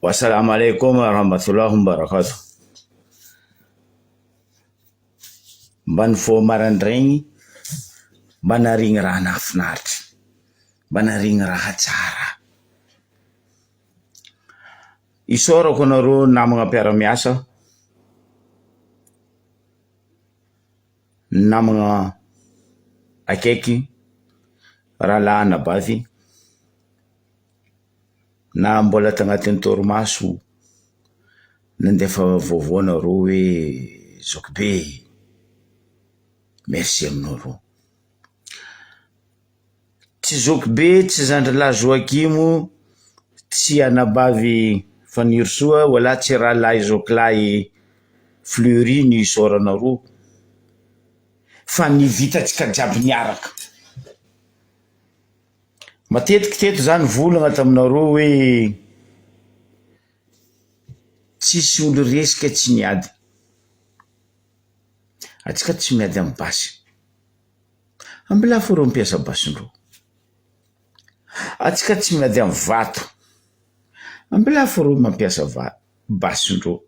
Wassalamu alaikum warahmatullahi wabarakatuh. Mba ny fo marandraigny, mba narigny raha nahafinaritra, mba narigny raha tsara. Isaorako anareo namagna mpiara-miasa, namagna akaiky, rahalahy na bavy, na mbola tagnatin'ny torimaso nandefa vaovao anareo hoe Zokibe, merci aminareo. Tsy Zokibe, tsy Zandrilahy Joakimo, tsy anabavy Fanirosoa, wala tsy rahalahy Zokilahy Fleury ny isaoranareo, fa ny vitatsika jiaby niaraka. Matetiky teto zany volagna taminareo hoe tsisy olo resika tsy niady. Atsika tsy miady amin'ny basy. Ambilafo reo mampiasa basindreo. Atsika tsy miady amin'ny vato. Ambilafo reo mampiasa basindreo.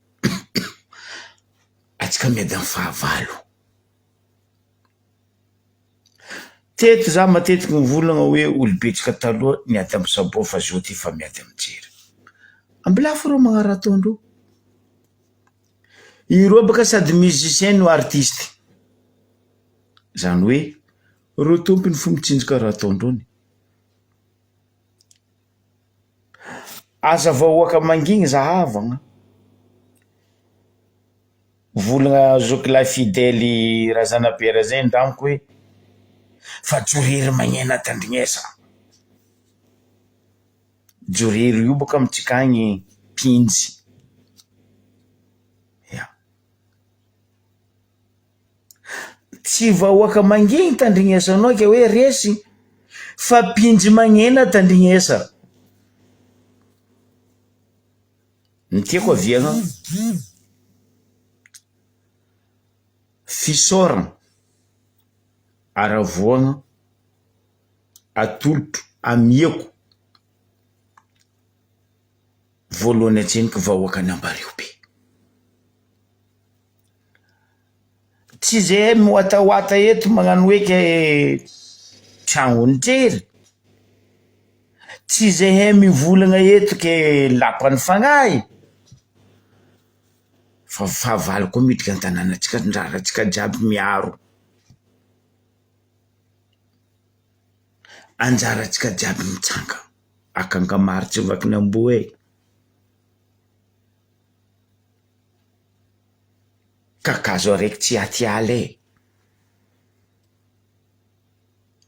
Atsika miady amin'ny fahavalo. Teto za matetiky mivolagna hoe olobetsika taloha niady amin'ny sabô fa zao ty fa miady amin'ny jery. Ambilafo reo magnara ataondreo. Ireo baka sady musicien no artiste. Zany hoe reo tompony fo mitsinjaka raha ataondreo. Aza vahoaka mangigny zahavagna. Volagna Zokilahy Fidely Razanapera zay ndamiko hoe fa joriry magnena tandrignesa. Joriry io baka amitsika agny pinjy. Tsy vahoaka mangigny tandrignesa anao ke hoe resy, fa pinjy magnena tandrignesa. Ny tiako aviagna fisaorana, aravoagna, atolotro, amiako voalohany antseniky vahoaka ny Ambariobe. Tsy zay mihoatahoata eto magnano hoe ke tragno jery. Tsy zay mivolagna eto ke lapany fagnahy. Fa fahavalo koa miditra an-tanànatsika, andraratsika jiaby miaro. Anjaratsika jiaby mitsanga. Akangamaritsy vakiny amboa e. Kakazo araiky tsy atiala e.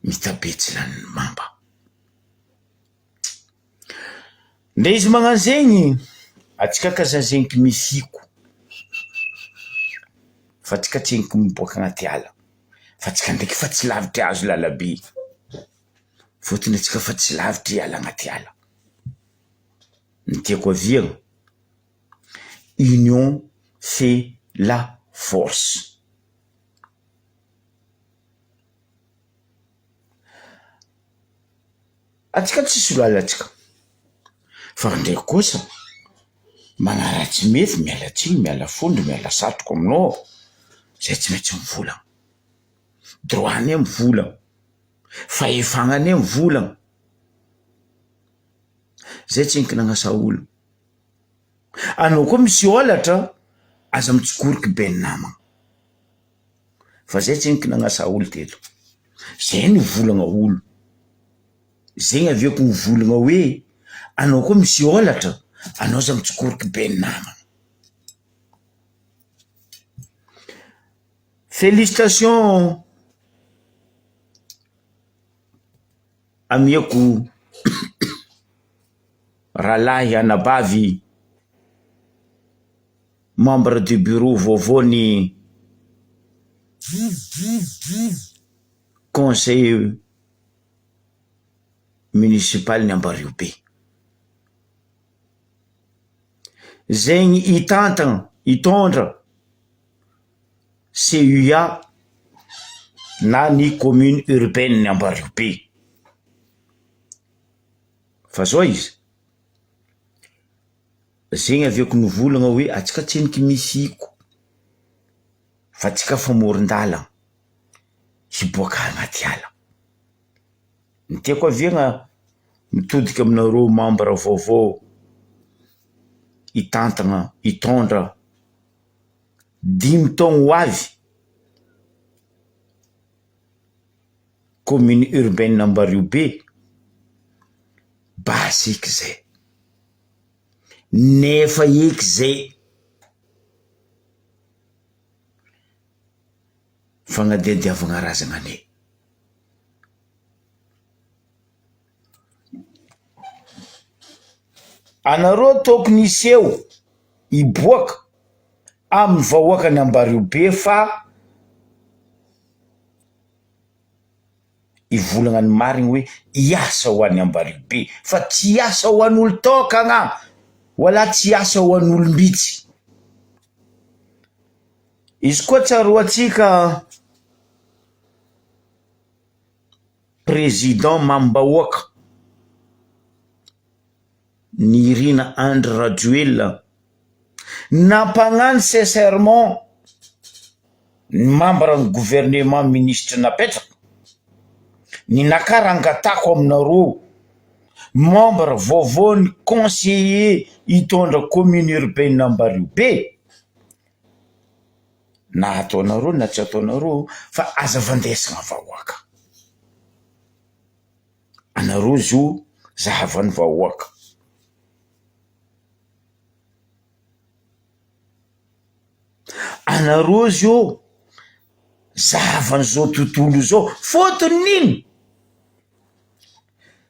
Mitabetsy laniny mamba. Nde izy magnano zegny, atsika kazazeniky mifiko. Fa tsika tseniky miboaka agnaty ala. Fa tsika ndraiky fa tsy lavitry azo lalabe. Fotony atsika fa tsy lavitry ala agnaty ala. Ny tiako aviagna, union fait la force. Atsika tsisy lalatsika. Fa ndraiky kosa magnaratsy mety miala tsiny, miala fondro, miala satroko aminao. Zay tsy maintsy mivolagna. Droany mivolagna. Fahefagnany mivolagna. Zay tseniky nagnasa olo. Anao koa misy ôlatra, aza mitsikoriky be ny namagna. Fa zay tseniky nagnasa olo teto. Zay ny volagna olo. Zay aviako mivolagna hoe anao koa misy ôlatra, anao aza mitsikoriky be ny namagna. Félicitations amiako rahalahy anabavy membre du bureau vaovao ny conseil municipal ny Ambariobe. Zegny hitantagna, hitondra CUA na ny commune urbaine ny Ambariobe. Fa zao izy. zegny aveko nivolagna hoe atsika tsy eniky misy iko fa tsika famoron-dalagna hiboaka agnaty ala. Ny tiako aviagna mitodika aminareo membre vaovao hitantagna hitondra 5 taogno ho avy commune urbaine Ambarivobe, basiky zay. Nefa eky zay fagnadediavagna razagnanay. Anareo tokony iseho iboaka amin'ny vahoaka ny Ambarivobe fa ivolagna ny marigny hoe hiasa ho an'ny Ambarivobe fa tsy hiasa ho an'olo tokagna wala tsy hiasa ho an'olom-bitsy. Izy koa tsaroantsika président mambahoaka Nirina Andry Rajoelina nampagnano sincèrement ny membre ny gouvernement ministre napetraka ny nakarangatako aminareo membre vaovao ny conseiller hitondra commune urbaine Ambarivobe na ataonareo na tsy ataonareo fa azavandesagna vahoaka. Anareo zio zahavan'ny vahoaka. Anareo zio zahavan'izao tontolo zao fotony nino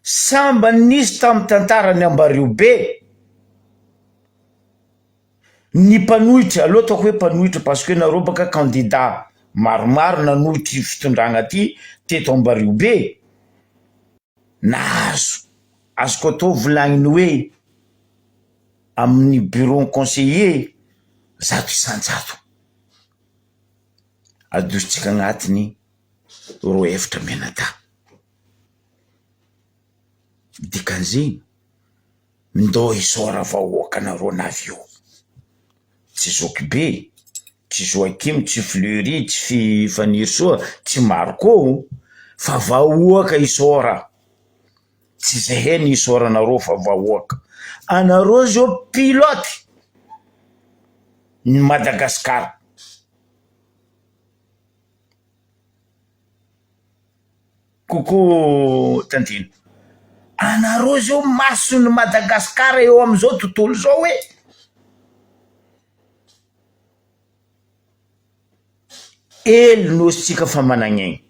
samba nisy tamin'ny tantarany Ambarivobe ny mpanohitra. Aloha ataoko hoe mpanohitra parce que nareo baka candidat maromaro nanohitry fitondragna ty teto Ambarivobe. Nahazo azoko atao volagniny hoe amin'ny bureau conseiller 100 isan-jato adositsika agnatiny 2 efatra menada. Dikan'izegny ndao isaora vahoaka anareo navy io. Tsy Zokibe, tsy Joakim, tsy Fleury, tsy Fanirsoa, tsy Marco fa vahoaka isaora. Tsy zahay ny isaora anareo fa vahoaka. Anareo zio pilote ny Madagasikara. Koko Tandino, anareo zio mason'ny Madagasikara eo am'izao tontolo zao hoe elo nositsika fa managn'aigny.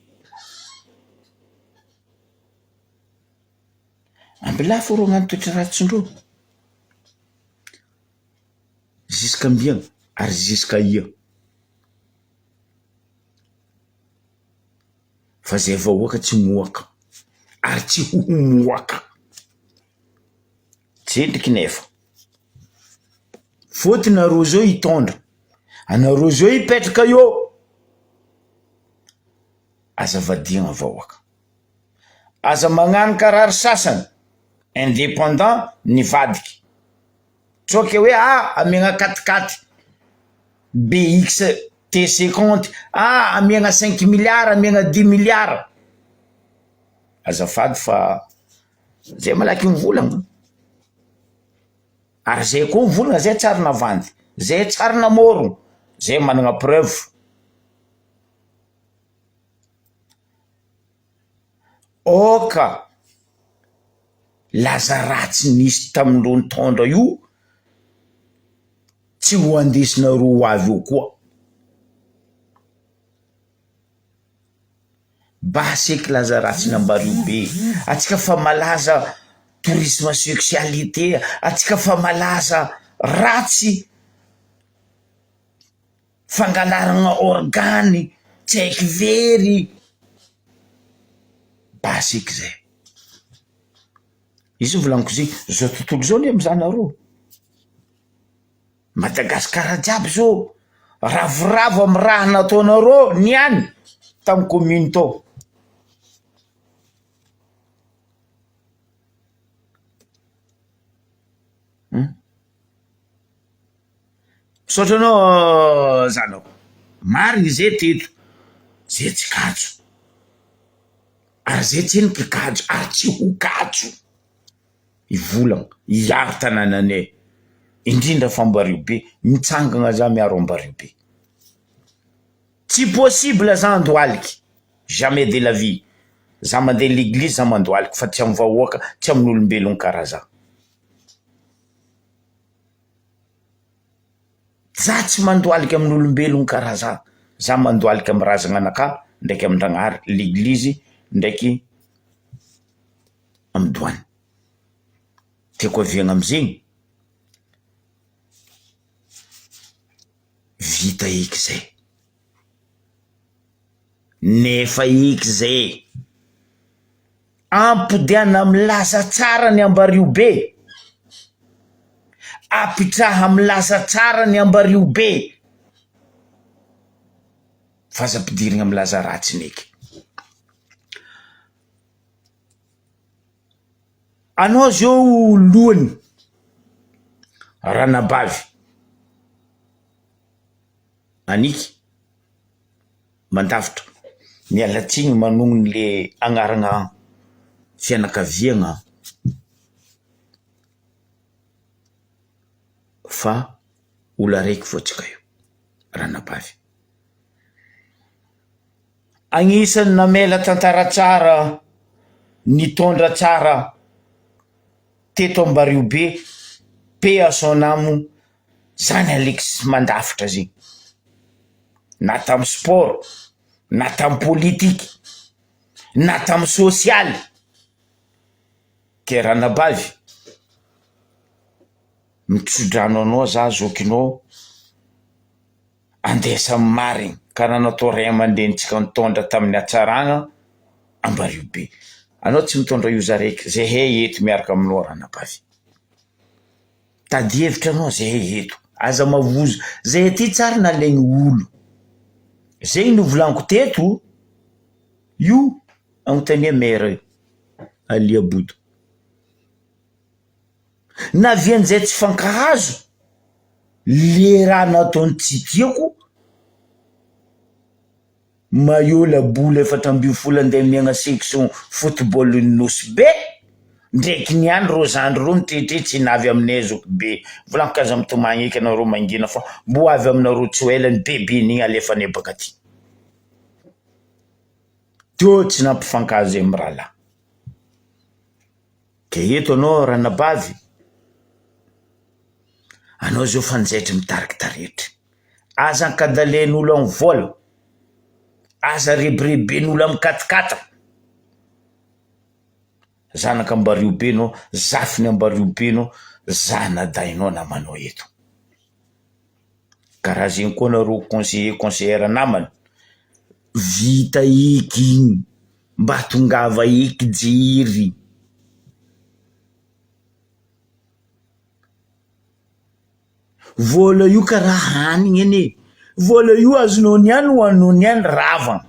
Ambilafo rô gnano toetra ratsindreo ziska mbiagna ary ziska ia fa zay vahoaka tsy moaka ary tsy ho moaka. Tsendriky nefa fotony nareo zao hitondra, anareo zao hipetraka eo, azavadiagna vahoaka. Aza magnano karary sasany indépendant ny vadiky tsoke hoe amiagna 4x4 BX T50 amiagna 5 milliards amiagna 10 milliards. Azafady fa zay malaky mivolagna ary zay koa mivolagna zay tsara navandy, zay tsara namorogno, zay managna preuve. Oka laza ratsy nisy tamindreo nitondra io tsy ho andesinareo ho avy eo koa. Baseky laza ratsy ny Ambarivobe, atsika fa malaza tourisme sexualité, atsika fa malaza ratsy fangalarana organy tsy haiky very. Baseky zay. Izy volaniko zay zao tontolo zao ne amizanareo Madagasikara jiaby zao ravoravo amy raha nataonareo niany tamy commune tao. misaotra anao zanako, mariny zay teto zay tsy kajo ary zay tsy henoko kajo ary tsy ho kajo ivolagna hiaro tanànanay indrindra fambariobe mitsangagna za miaro ambariobe. Tsy possible za andohaliky jamais de la vie za mandeha l'église za mandohaliky fa tsy amy vahoaka tsy amin'olombelogno karaha za tsy mandohaliky amin'olombelogno karaha za mandohaliky amy razananaka ndraiky amy Ndragnahary l'église ndraiky amy douane. Tiako aviagna amizegny vita eky zay nefa eky zay ampodiana milaza tsara ny Ambariobe, apitraha milaza tsara ny Ambariobe, faza-pidirigna milaza ratsy neky. Anao zao lohany Ranabavy aniky Mandavitra mialatsiny manogno le agnarana fianakaviagna fa olo araiky fotsika io Ranabavy. Agnisan'ny namela tantara tsara nitondra tsara teto Ambariobe paix à son âme zany Alexis Mandavitra zigny, na tamy sport na tamy politique na tamy social ke Ranabavy mitsodrano anao za zokinao andesa amy marigny karaha natao ray aman-drenitsika nitondra tamin'ny hatsaragna Ambariobe. Anao tsy mitondra io zaraiky zahay eto miaraka aminao Ranabavy, tady hevitra anao zahay eto aza mavozo zahay ty tsara nalaigny olo zegny novolaniko teto io agnontania maire Aliabodo na vian'izay tsy fankahazo le raha nataony tsy tiako maillot labola 4 andeha miagna section football Nosy be ndraiky niany Rozandro ro mitretretsy navy aminay Zokibe volaniko aza mitomagny eky anareo mangina fa mbo avy aminareo tsy ho elany beben'igny alefanay baka ty teo tsy nampifankazo amy rahala. Ke eto anao Ranabavy anao zao fanjaitry mitariky taretry aza ankadalain'olo amy vola aza rebireben'olo amy katikata zanaka Ambariobe anao zafiny Ambariobe anao zanadainao namanao eto karaha zegny koa nareo conseillère namany vita eky igny mba tongava eky jiry vola io karaha hanigny ane vola io azonao niany hoanao niany ravagna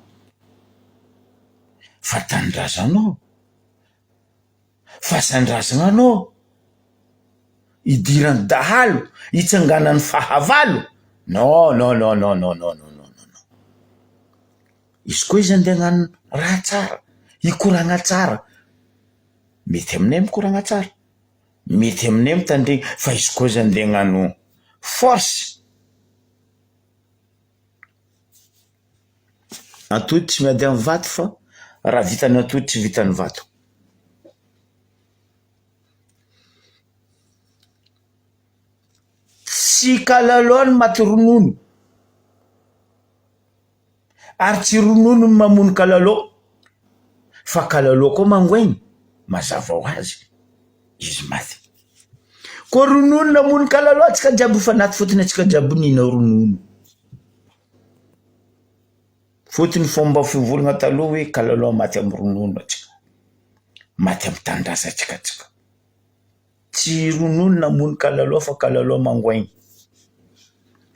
fa tanindrazanao fasan-drazagna anao idirany dahalo itsanganany fahavalo non non non non non non non non non izy koa izy andeha hagnano raha tsara ikoragna tsara mety aminay mikoragna tsara mety aminay mitandregny fa izy koa izy andeha hagnano force atody tsy miady amy vato fa raha vitany atody tsy vitany vato. Tsy kalalao ny maty ronono ary tsy ronono ny mamono kalalao fa kalalao koa mangoaigny mazava ho azy izy maty koa ronono namono kalalao atsika jiaby fa naty fotony atsika jiaby nina ronono fotony fomba fivolagna taloha hoe kalalao maty amy ronono atsika maty amy tanindrazantsika atsika tsy ronono namono kalalao fa kalalao mangoaigny.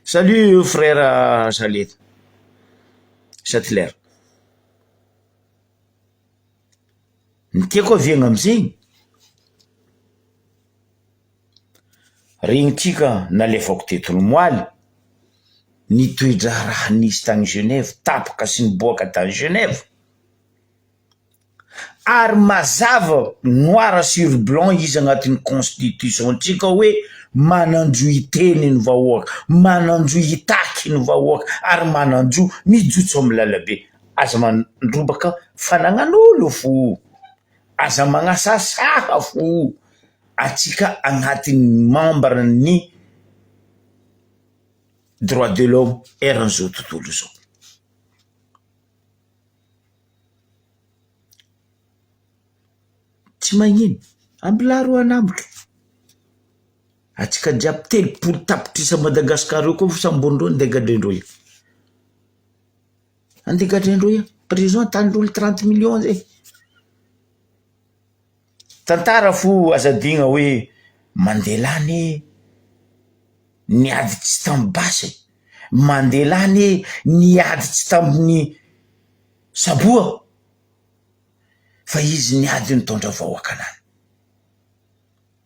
Salut frère Saleta Sattler. Ny tiako aviagna amizegny regnintsika nalefako teto ny moaly ny toedra raha nisy tany Genève tapaka sy ny boaka tany Genève ary mazava noir sur blanc izy agnatin'ny constitution tsika hoe mananjo iteny ny vahoaka mananjo itaky ny vahoaka ary mananjo mijotso amin'ny lalabe aza mandrobaka fanagnan'olo fo aza magnasasaha fo atsika agnatin'ny membre ny droit de l'homme eran'izao tontolo zao tsy magnino ambilaro anambotra atsika jiaby telopolo tapitrisa Madagasikara io koa sambondreo andegadrendreo andegadrendreo prison tan'olo 30 millions zay tantara fo azadigna hoe mandelany niaditsy tamby basy mandelany niaditsy tamin'ny saboa fa izy niady nitondra vahoaka anany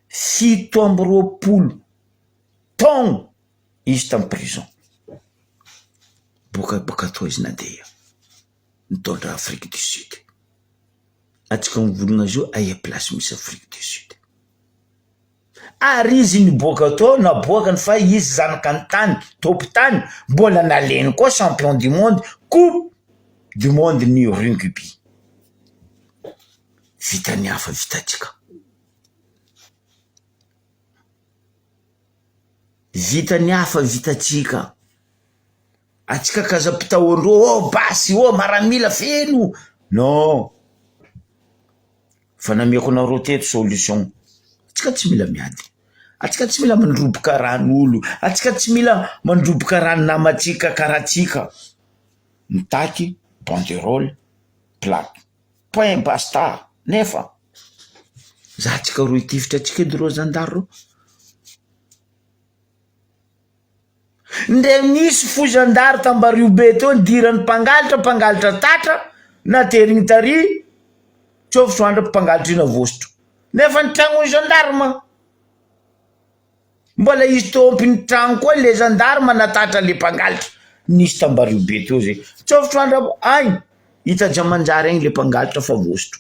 7 taogno izy tam prison boka to izy nandeha nitondra Afrique du Sud atsika mivolagna zio aia place misy Afrique du Sud ary izy niboaka to naboakany fa izy zanaka ny tany topo tany mbola naleny koa champion du monde coupe du monde ny rugby vitany hafa vitatsika vitany hafa vitatsika atsika kazapitaondro basy maramila feno non fa namiako nareo teto solution atsika tsy mila miady atsika tsy mila mandroboka ran'olo atsika tsy mila mandroboka rano namatsika karatsika mitaky banderole plaque point basta nefa za atsika ro itifitra atsika edy ro zandaro nde nisy fo zandaro tambario be teo nidirany mpangalatra tatra naterigny tary tsofotro andra mpangalatra ina vostro nefa ny tragno gendarme mbola izy tompiny tragno koa le gendarme natatra le mpangalatra nisy tambario be teo zay tsofotro andra ay hitaja manjary agny le mpangalatra fa vostro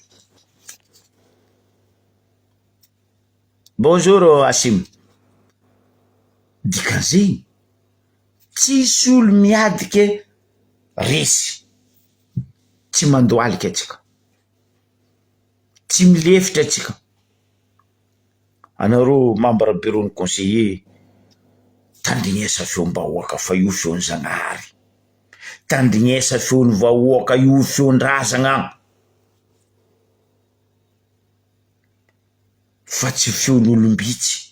bonjour Asim dikan'zegny tsisy olo miadike resy tsy mandoalika atsika tsy milefitra atsika anareo membre bureau ny conseiller tandrignesa feon'ny vahoaka fa io feon'ny Zagnahary tandrignesa feon'ny vahoaka io feon-drazagna fa tsy feon'olombitsy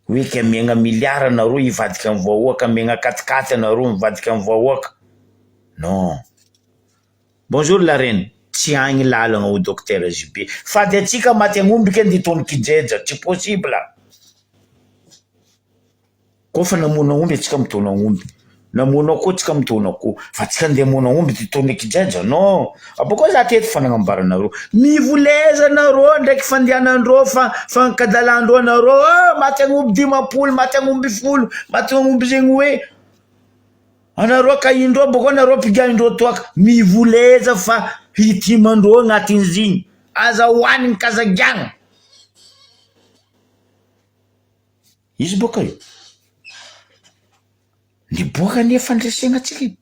hoe ka megna miliara nareo ivadika amin'ny vahoaka megna katikaty nareo mivadika amin'ny vahoaka non bonjour la reine tsy agny lalagna au docteur JB fady atsika maty agnomby ke nditony kijeja tsy possible koa fa namona omby atsika mitona omby namona koa atsika mitona koa fa atsika ndeha mona omby ditony kijeja non abako za teto fanagnambaranareo mivoleza nareo ndraiky fandianandreo fa fankadalandreo anareo maty agnomby 10 maty agnomby 10 maty agnomby zegny hoe anareo ka indreo bako anareo pigaindreo toaka mivoleza fa hitimandreo agnatin'izigny aza hoanigny kazagiagna izy boka io niboaka ny fandresegna atsika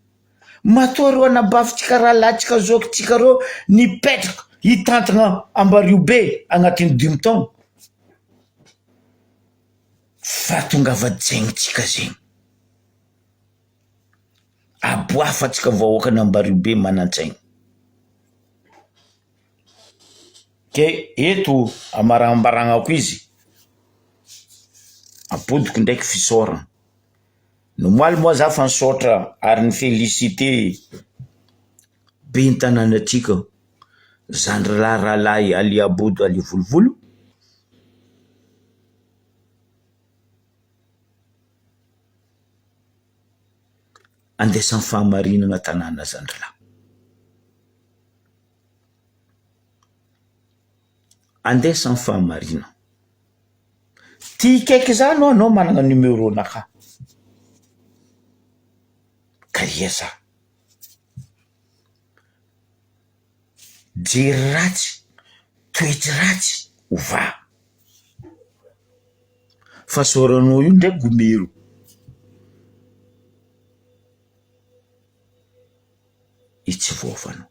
matoa reo anabafitsika raha latsika zokitsika reo nipetraka hitantagna ambario be agnatin'ny 5 taogno fa tonga vadjengnitsika zegny aboafatsika vahoaka nambario be manan-tsaigny ke eto amarambaragna izy apodiko ndraiky fisaorana nomoaly moa za fa nisaotra ary ny félicité be ny tanànatsika Zandrila Ralahy Ali Abodo Ali Volovolo andesan'ny fahamarinana tanàna Zandrila andesan'ny fahamarinana ty kaiky zany anao managna numéro naka karieza jery ratsy toetry ratsy ova fa soranao io ndraiky gomero itsy voafanao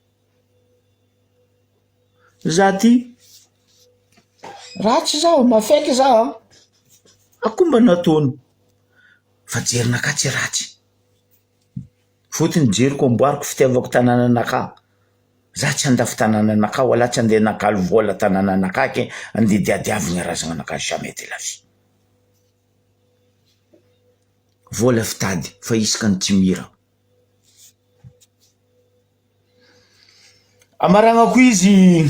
za ty ratsy zaho mafaiky zaho akomba nataony fa jerinaka tsy ratsy fotony jeriko amboariko fitiavako tanànanaka za tsy andafy tanànanaka wala tsy andeha nakalo vola tanànanaka ke andeha diadiavigna razananaka jamais de la vie vola fitady fa isaka ny tsy mira amaragnako izy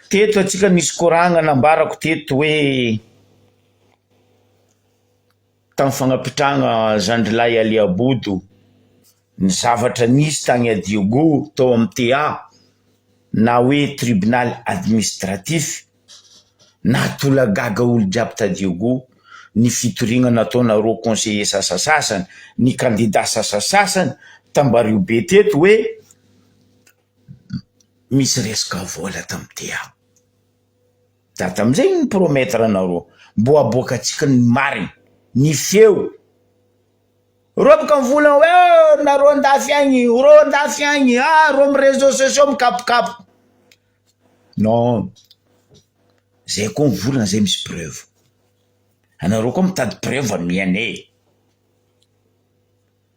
teto atsika nisy koragna nambarako teto hoe tamy fagnapitragna Zandrilay Aliabodo ny zavatra nisy tagny a Diogo tao amy TA na hoe tribunal administratif na tolagaga olo jiaby ta Diogo ny fitorigna nataonareo conseiller sasasasany ny candidat sasasasany tambario be teto hoe misy resaka vola tamy TA da tamizay ny promettre anareo mbo aboakatsika ny mariny ny feo robaka vola hoe nareo andafy agny ro andafy agny ro amy réseaux sociaux mikapokapo non zay koa mivolagna zay misy preuve anareo koa mitady preuve amiane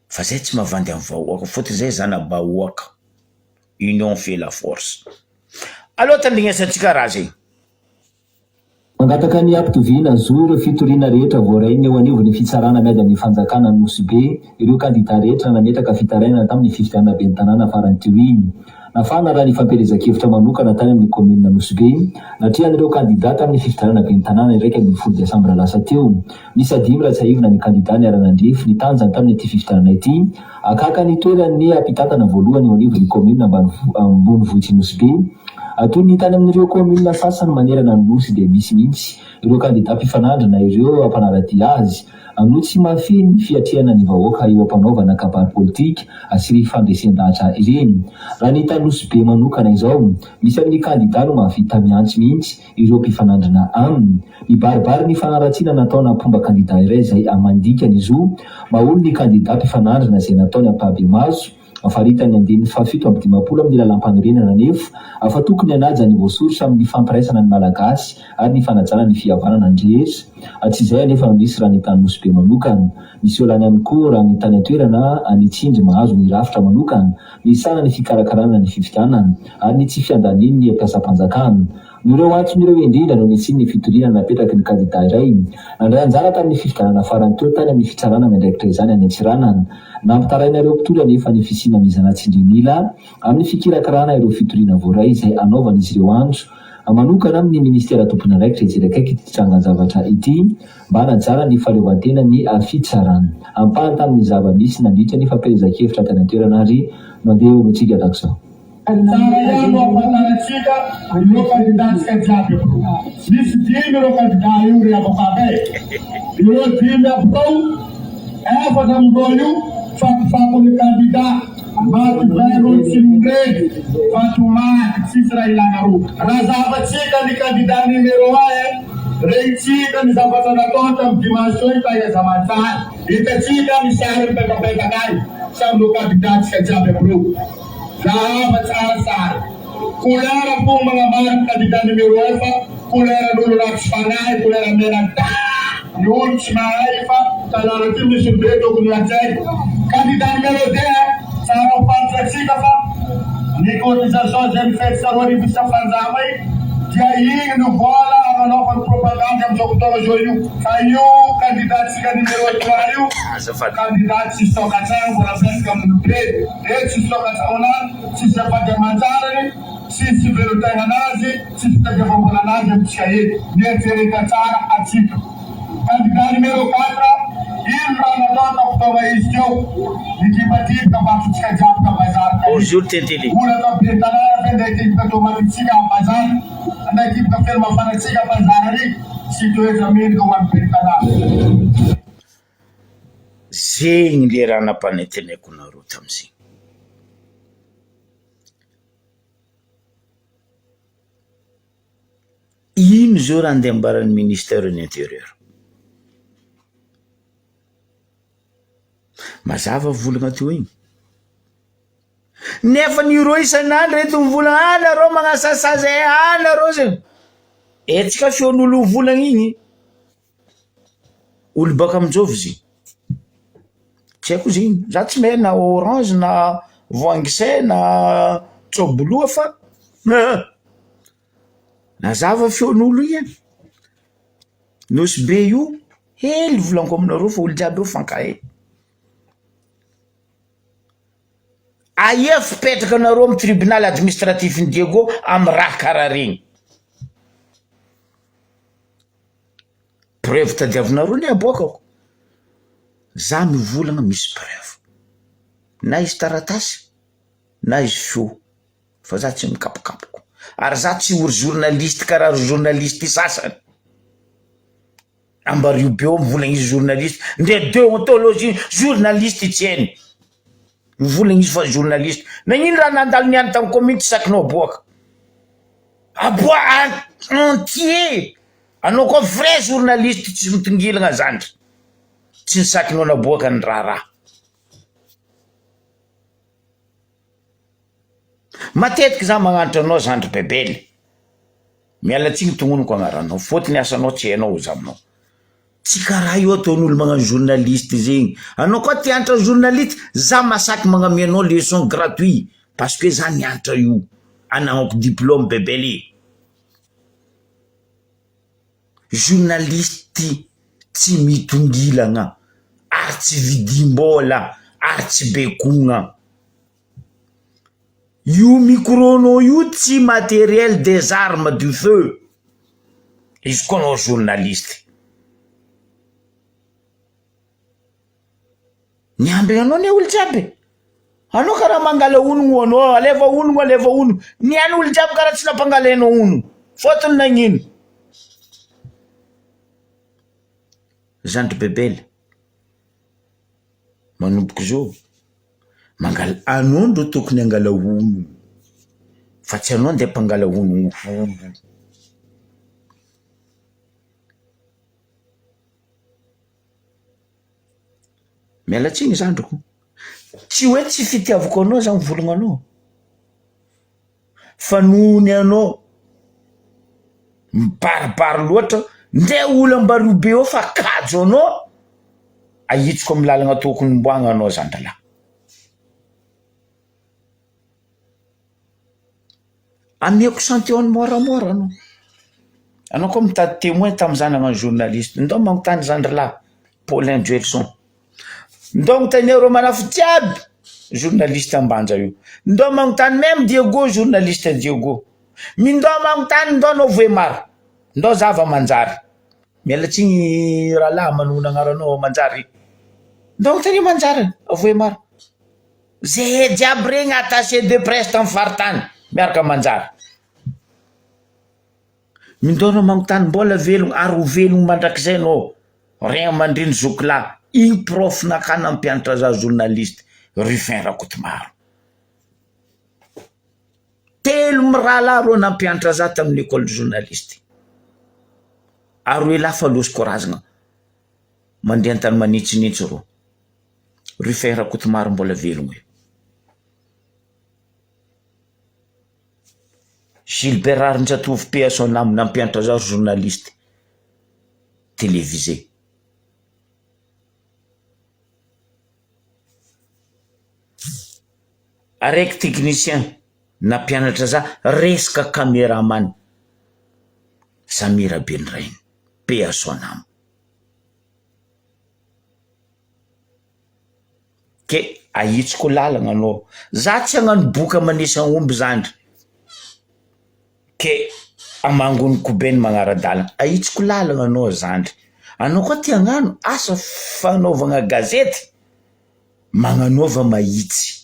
fa zay tsy mavandy amy vahoaka fotony zay zana bahoaka union fait la force aloha tandignesantsika raha zay mangataka ny ampitovina zoro fitoriana rehetra voarainy eo anivony fitsarana miady amin'ny fanjakana nosy be ireo kandida rehetra nametaka fitarainana tamin'ny fifidianana be ny tanàna farany teo iny nafana raha ny fampielezan-kevitra manokana tany amin'ny commune nosy be natrihan'ireo kandida tamin'ny fifidianana be ny tanàna iraika amin'ny 10 desambra lasa teo misy adimy raha tsaivina ny kandida ny aranandrefy ny tanjany tamin'ny ity fifidianana ity akaka ny toerany apitatana voalohany eo anivony commune ambony vohitsy nosy be atao ny tany amin'ireo commune sasany manerana ny nosy dia misy mihitsy ireo kandida mpifanandrina ireo ampanaradia azy amin'io tsy mafiny fiatrehana ny vahoaka eo ampanaovana kabary politika sy fandresen-dahatra ireny raha ny tany nosy be manokana izao misy amin'ny kandida no mahavita miantsy mihitsy ireo mpifanandrina aminy mibaribary ny fanaratsiana nataona mpomba kandida iray zay amandikany izy io maholo ny kandida mpifanandrina zay nataony ampabe maso afaritany andiny fafito amby 10 amin'ny lalam-panorenana nefa afa tokony anaja ny voasoritra amin'ny fampiraisana ny malagasy ary ny fanajana ny fihavanana ny rehetra tsy izay anefa misy raha ny tany nosy be manokana misy olany ihany koa raha ny tany atoerana anitsindry mahazo ny rafitra manokana ny sana ny fikarakarana ny fifidianana ary ny tsy fiandaniny ny ampiasam-panjakana nireo antson'ireo indrindra no nisy ny fitoriana napetraky ny kandida iray nandray anjara tamin'ny fifidianana farany teo tany amin'ny fitsarana miandraikitra izany any Antsiranana nampitarainareo mpitory anefa ny fisina mizana tsindrinila amin'ny fikirakarana ireo fitoriana voaray izay anaovana izy ireo andro manokana amin'ny ministera tompony andraikitra izy rakaiky ity trangan-javatra ity mba hanajara ny fahaleovantena ny fitsarana ampahany tamin'ny zava-misy nandritra ny fampielezan-kevitra tany an-toerana ary mandeha notsika tahaka izao Sarayano ampataratsika ireo kandidatsika jiaby misy dimy ireo kandida io ry avokabe ireo dimy abotao efatra amindreo io fatofakony kandida maty vaireo tsy miredy fatomaty tsisy raha ilana roa raha zavatsika ny kandida numero 1 reytsika ny zavatra nataotra amy dimension itaiazamantsary hitatsika ny sary mipekapekakay samyreo kandidatsika jiaby amindreo zahava tsara tsara kolera po magnamary kandida numero 1 fa kolera n'olo ratsy fanahy kolera mena ta ny olo tsy mahay fa tanàna ty misy be tokony atsay kandida numero 2 tsara hofantatsika fa ny cotisation zay mifety saroarivo safanjama i dia igny ny vola amanaovany propagande amizao fotoana zao io fa io kandidatsika numero 3 io kandidat tsy sokatsagno mbola presque amin'ny be tsy sokatsagno tsisy afadiamantsarany tsisy velotegna anazy tsy fitadiavambola anazy amitsika eto mieritsereta tsara atsika kandidat numero 4 ino raha nataota fotoana izy teo nikipatipika mbafotsika jiaby ka bazary bonjour tetele ola tabe tanàna fe nda ekipika tomatitsika am bazary nda ekipika fermafanatsika bazary ary tsy toetra mendrika ho an'ny be tanàna zegny le raha nampanenteneko nareo tamizay ino zao raha andeha ambaran'ny ministère de l'intérieur. Mazava volagna teo igny. Nefa nireo isan'andro reto mivolagna nareo magnasasaza nareo zay. Etsika feon'olo volagna igny. Olo baka aminjovy zy. Tsy haiko ziny. Za tsy mahay na orange na voangisay na tsoboloa fa nazava feon'olo igny. Nosy be io hely volaniko aminareo fa olo jiaby io fankahay. Aia fipetraka anareo amin'ny tribunal administratif ny Diego amin'ny raha karaha regny. Preuve tadiavinareo ne aboakako. Za mivolagna misy preuve. Na izy taratasy, na izy feo. Fa za tsy mikapokapoko. Ary za tsy ory journaliste karaha journaliste sasany. Ambario beo mivolagna izy journaliste. Ndre déontologie journaliste tsy hainy. Mivolagna izy fa journaliste. Nagnino raha nandalo niany tamin'ny commune tsy sakinao aboaka. Aboa entier. Anao koa vrai journaliste tsy mitongilagna zandry. Tsy nisakinao naboaka ny raha. Matetiky za magnanitra anao zandry bebely. Mialatsigny tognoniko agnaranao. Fotony asanao tsy hainao zaminao. Tsy karaha io ataon'olo magnano journaliste zegny. Anao koa tiantra journaliste, za masaky magnamianao leçon gratuit. Parce que za niantra io. Anagnako diplôme bebely. Journaliste tsy mitongilagna, ary tsy vidim-bola, ary tsy bekogna. Io micronao io tsy matériel des armes du feu. Izy koa anao journaliste. Niambe anao ne olo jiaby. Anao karaha mangala onogno anao, aleva onogno. Niany olo jiaby karaha tsy nampangalainao onogno. Fotony nagnino? Zandry bebely. Manomboka zao. Mangala anao ndo tokony angala onogno. Fa tsy anao ndeha mpangala onogno. Mialatsigny zandriko. Tsy hoe tsy fitiavako anao za mivolagna anao. Fa nohony anao mibaribary loatra, ndre olo ambario be eo fa kajo anao, ahitsiko amin'ny lalagna tokony mboagna anao zandry lahy. Amiako santion moramora anao. Anao koa mitady témoin tamin'izany nagnano journaliste. Ndao magnontany zandry lahy Paulin Joelson. Ndao magnontany reo manafo jiaby journaliste ambanja io. Ndao magnontany même Diego journaliste Diego. Mindao magnontany ndao anao Voemar. Ndao zava manjary. Mialatsigny rahalahy manona agnaranao manjary. Ndao magnontany manjary Voemar. Zay jiaby regny attaché de presse tamin'ny faritany miaraka manjary. Mindao magnontany mbola velogno ary ho velogno mandrakizay anao. Ray amandreny zokolahy. I prof nakana mpianatra za journaliste Rufin Rakotomaro. Telo mirahalahy rô nampianatra za tamin'ny école de journaliste. Ary hoe lafa losiko razagna. Mandeha antany manitsinitsy rô. Rufin Rakotomaro mbola velogno. Gilbert Rarinjatovy PSO nampianatra za journaliste télévisé. Araiky technicien nampianatra za resaka caméraman Samira Benrain PSO nam. Ke ahitsiko lalagna anao. Za tsy hagnano boka manisa omby zandry. Ke amangony kobeny magnara-dalagna. Ahitsiko lalagna anao zandry. Anao koa tia hagnano asa fanaovagna gazety. Magnanova mahitsy.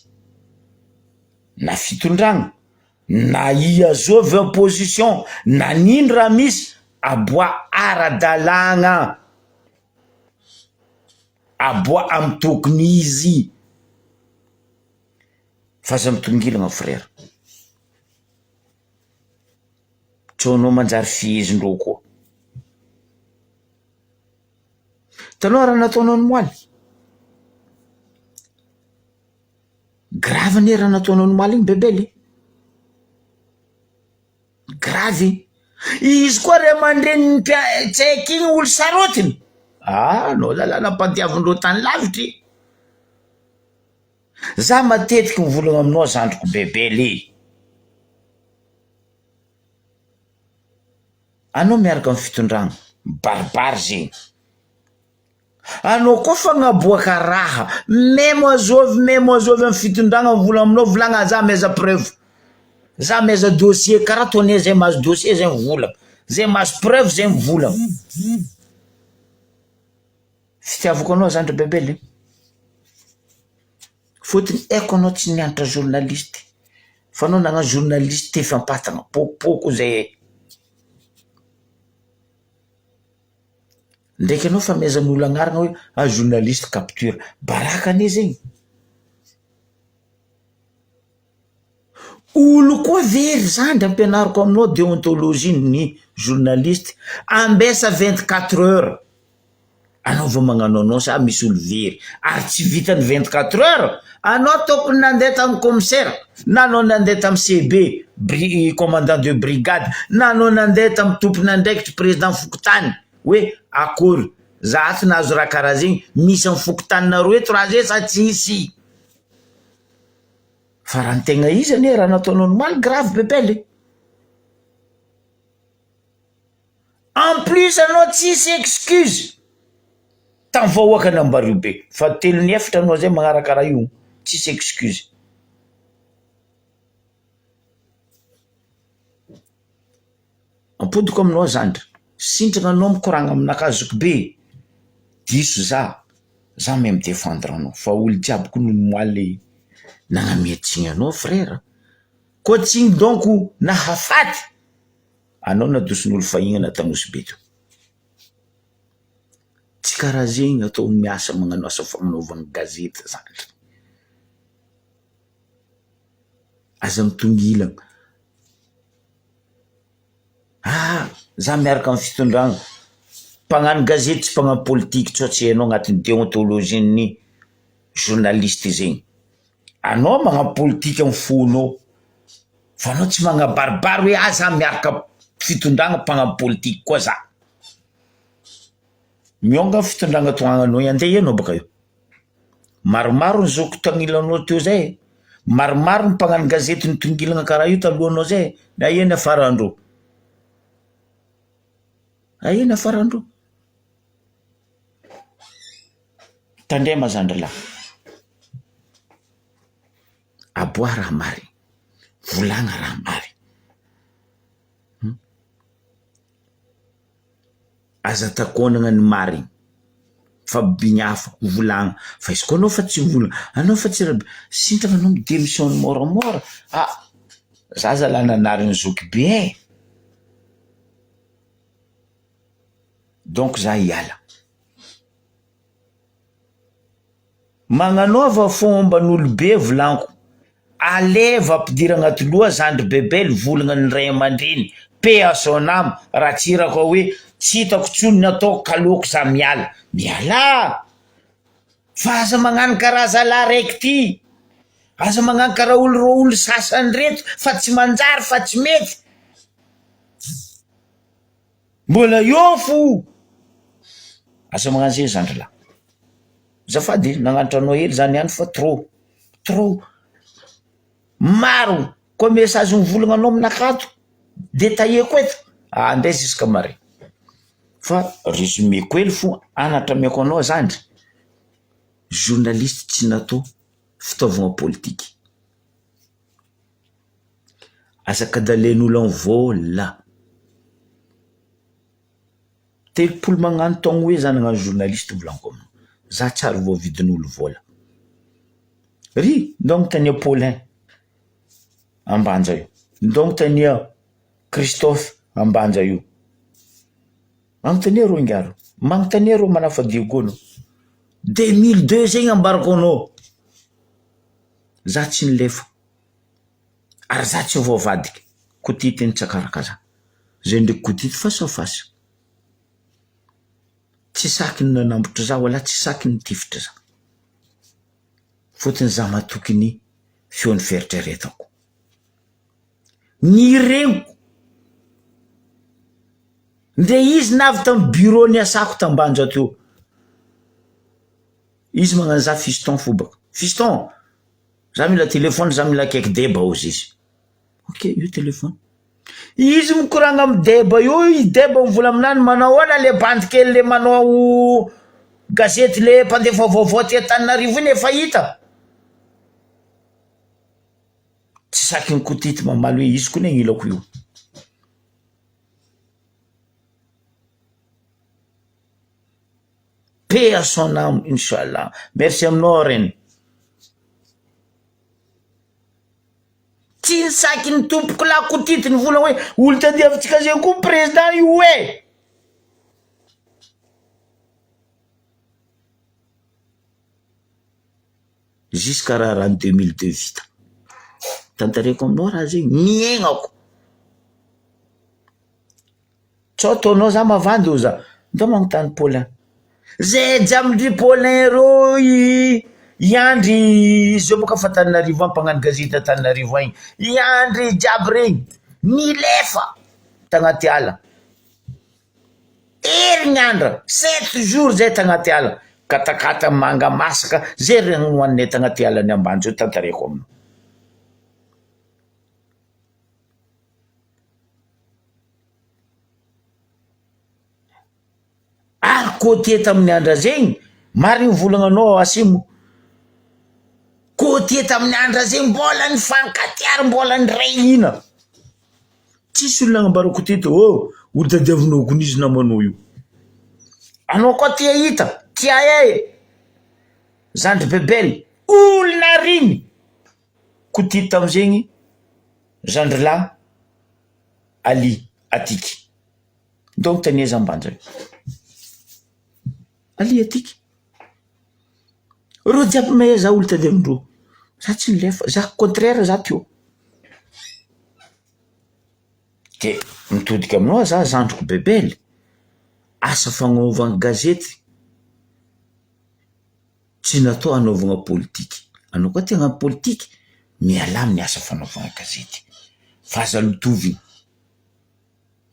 Na fitondragna, na iazovy opposition, na nino raha misy, aboa ara-dalagna. Aboa amin'ny tokony izy. Fa za mitongilagna frère. tsoanao manjary fihizindreo koa. Tanao raha nataonao ny moaly, gravy ne raha nataonao ny moaly igny bebely, gravy. Izy koa ray aman-dreny tsaiky igny olo sarotiny, no lalàna mpadiavindreo tany lavitry. Za matetiky mivolagna aminao zandriko bebely, anao miaraka amin'ny fitondragna baribary zegny, anao koa fagnaboaka raha, memo azovy amin'ny fitondragna mivolagna aminao, volagna za meza preuve, za meza dossier, karaha toné zay mahazo dossier zay mivolagna, zay mahazo preuve zay mivolagna. Fitiavako anao zandry bebely, fotony haiko anao tsy nianatra journaliste, fa anao nagnano journaliste te fampatagna pokopoko zay. Ndraiky anao fa mezan'olo agnarana hoe journaliste capture, baraka ane zegny. Olo koa very zandry ampianariko aminao déontologie ny journaliste, ambesa 24 heures. Anao vao magnano anao sa misy olo very, ary tsy vitany 24 heures. Anao tokony nandeha tamin'ny commissaire, na anao nandeha tamin'ny CB, commandant de brigade, na anao nandeha tamin'ny tompon'andraikitry président Fokotany, hoe akory, za ato nahazo raha karaha zegny, misy amin'ny Fokotaninareo eto raha zay sa tsisy. Fa raha ny tegna izy ane raha nataonao ny mal grave bebely. En plus anao tsisy excuse tamin'ny vahoaka nambario be, fa 3 anao zay magnarakara io, tsisy excuse. Ampodiko aminao zandry, sintrana anao mikoragna aminakahy zokibe, diso za me midefendre anao, fa olo jiaby koa noho ny moaly nagnametsiny anao frère. Koa tsy igny donc nahafaty, anao nadosin'olo fahignana tamosi be to. Tsy karaha zegny atao miasa magnano asa fagnanovana gazety zandry. Aza mitongilana. Za miaraka amin'ny fitondragna, mpagnano gazety tsy mpagnano politique tsoatsy hainao agnatin'ny déontologie ny journaliste zegny. Anao magnano politique amin'ny fonao, fa anao tsy magnabaribary hoe za miaraka fitondragna mpagnano politique koa za. Mionga fitondragna toagnanao andeha ianao baka io. Maromaro ny zoko tangilanao teo zay, maromaro ny mpagnano gazety ny tongilana karaha io talohanao zay, na ahena farandro. Ahena farandro. Tandrema zandry lahy. Aboa raha mary, volagna raha mary. Aza takonagna ny marigny, fa bignafa volagna, fa izy koa anao fa tsy volagna, anao fa tsy rabe, sintrana anao midémission moramora. Za zalahy nanariny zoky be. Donc za hiala. Magnanova fomban'olobe volanko, aleva ampidiry agnaty loha zandry bebely volagna ny ray aman-dreny, paix à son âme, raha tsy irako hoe tsy hitako tsony natao kaloko za miala. Miala! Fa aza magnano karaha zalahy raiky ty, aza magnano karaha olo sasany reto, fa tsy manjary, fa tsy mety. Mbola io fo. Asa magnano zay zandry lahy. Zafady nagnanitra anao hely zany ihany fa trop maro koa message mivolagna anao aminakato détaillé koa eto, andeha jusqu'à mare. Fa résumé koa hely fo anatrameko anao zandry, journaliste tsy natao fitaovagna politique. Asaka dalen'olo amin'ny vola. 3 magnano taogno hoe za nagnano journaliste volanko aminao. Za tsary vao vidin'olo vola. Ry, ndongo tania Paulin Ambanja io. Ndongo tania Christophe Ambanja io. Magnontania rô ingaro. Magnontania rô manafadio gono. 2002 zegny ambarako anao. Za tsy nilefa. Ary za tsy voavadika. Ko ty teny tsakaraka za. zay ndraiky kodity fasafasa tsy saky ny nanambotra za wala tsy saky ny tifitra za fotony za matoky ny feony feritreretako ny reniko nde izy navy tam bureau ny asako tambanja teo izy magnano za fiston fobaka fiston za mila telefony za mila kaiky deba ozy izy ok io telefony izy mikoragna amy deba io i deba mivola aminany manao ana le bandikely le manao gazety le mpandefa vaovao ty Antananarivo iny efa hita tsy saky ny kotity mamaly hoe izy koa ne ilako io paix à son âme inchallah merci aminao reny tsy saky ny tompoko la kotity ny vola hoe olo tadiavitsika zay koa président io hoe jusqu'à raha ny 2002 vita tantareko aminao raha zay miegnako tsao taonao za mavandy o za ndao magnontany Paulin zay jamindry Paulin ro iandry izy eo boka fa Antananarivo mpagnano gazety Antananarivo igny iandry jiaby regny nilefa tagnaty ala herignandra 7 jours zay tagnaty ala katakata manga masaka zay regny hoanay tagnaty ala ny ambany zao tantareko aminao ary côté tamin'ny andra zegny mariny volagnanao asimo côté tamin'ny andra zegny mbola ny fankatiary mbola ny rehina tsisy olona agnambarako teto olo tadiavinao kony izy namanao io anao koa tia hita tia zandry bebel olona riny kotity tamizegny zandry la Ali atiky donc tania zambanja Ali atiky ro jiaby mahay za olo tadiavindreo za tsy nilefa za contraire za teo ke mitodika aminao za zandriko bebely asa fagnaovagna gazety tsy natao anaovagna politiky anao koa tegna politiky miala amin'ny asa fanaovagna gazety fa aza mitovy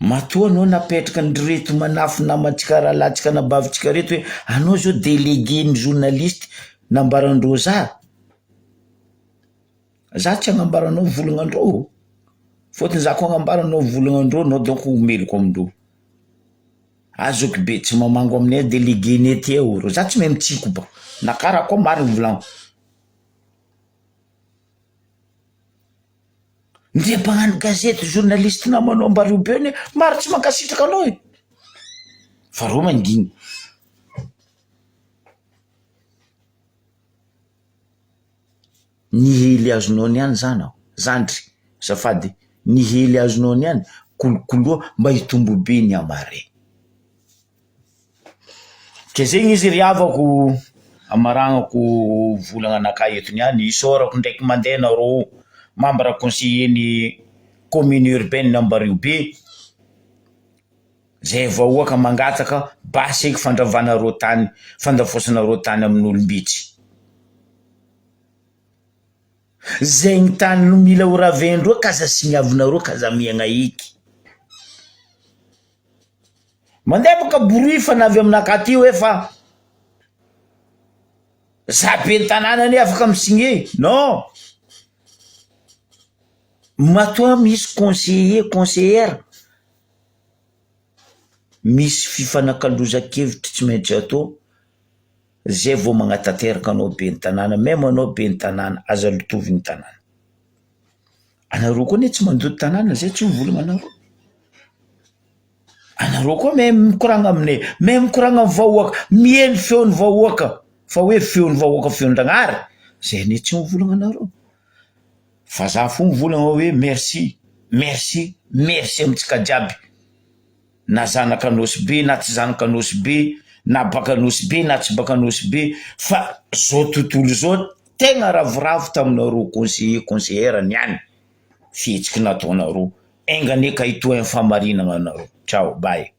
matoa anao napetraka ny reto manafo namantsika rahalatsika nabavitsika reto hoe anao zao délégué ny journaliste nambarandreo za tsy agnambaranao volagnandreo fotony za koa agnambaranao volagnandreo anao donc omeliko amindreo azoko be tsy mamango aminay délégué ny ety eo ro za tsy mahay mitsiko ba na karaha koa mariny volagno ndre mpagnano gazety journaliste namanao ambario be ne maro tsy mankasitraka anao fa ro manginy nihely azonao niany zana zandry safady nihely azonao niany kolokoloa mba hitombo be ny amare ke zegny izy riavako amaragnako volagna anakay eto niany isorako ndraiky mandeha nareo membre conseiller ny commune urbaine Ambario be zay vahoaka mangataka baseky fandravanareo tany fandafôsanareo tany amin'olombitsy zay ny tany no mila ho ravendreo kaza signavinareo kaza miagna iky mandeha baka bruit fa navy aminakaty io efa za be ny tanànany afaka misigné non matoa misy conseillère misy fifanakaloza-kevitry tsy maintsy atao zay vao magnatanteraka anao be ny tanàna même anao be ny tanàna aza litovy ny tanàna anareo koa ne tsy mandoto tanàna zay tsy mivolagna anareo koa même mikoragna aminay même mikoragna amin'ny vahoaka mieny feony vahoaka fa hoe feony vahoaka feon-dragnary zay ne tsy mivolagna anareo fa za fo mivolagna hoe merci merci merci amitsika jiaby na zanaka anosy be na tsy zanaka anosy be na baka anosy be na tsy baka anosy be fa zao tontolo zao tegna ravoravo taminareo conseillère niany fihetsiky nataonareo engane ka itoa famarinana anareo. Ciao, bye.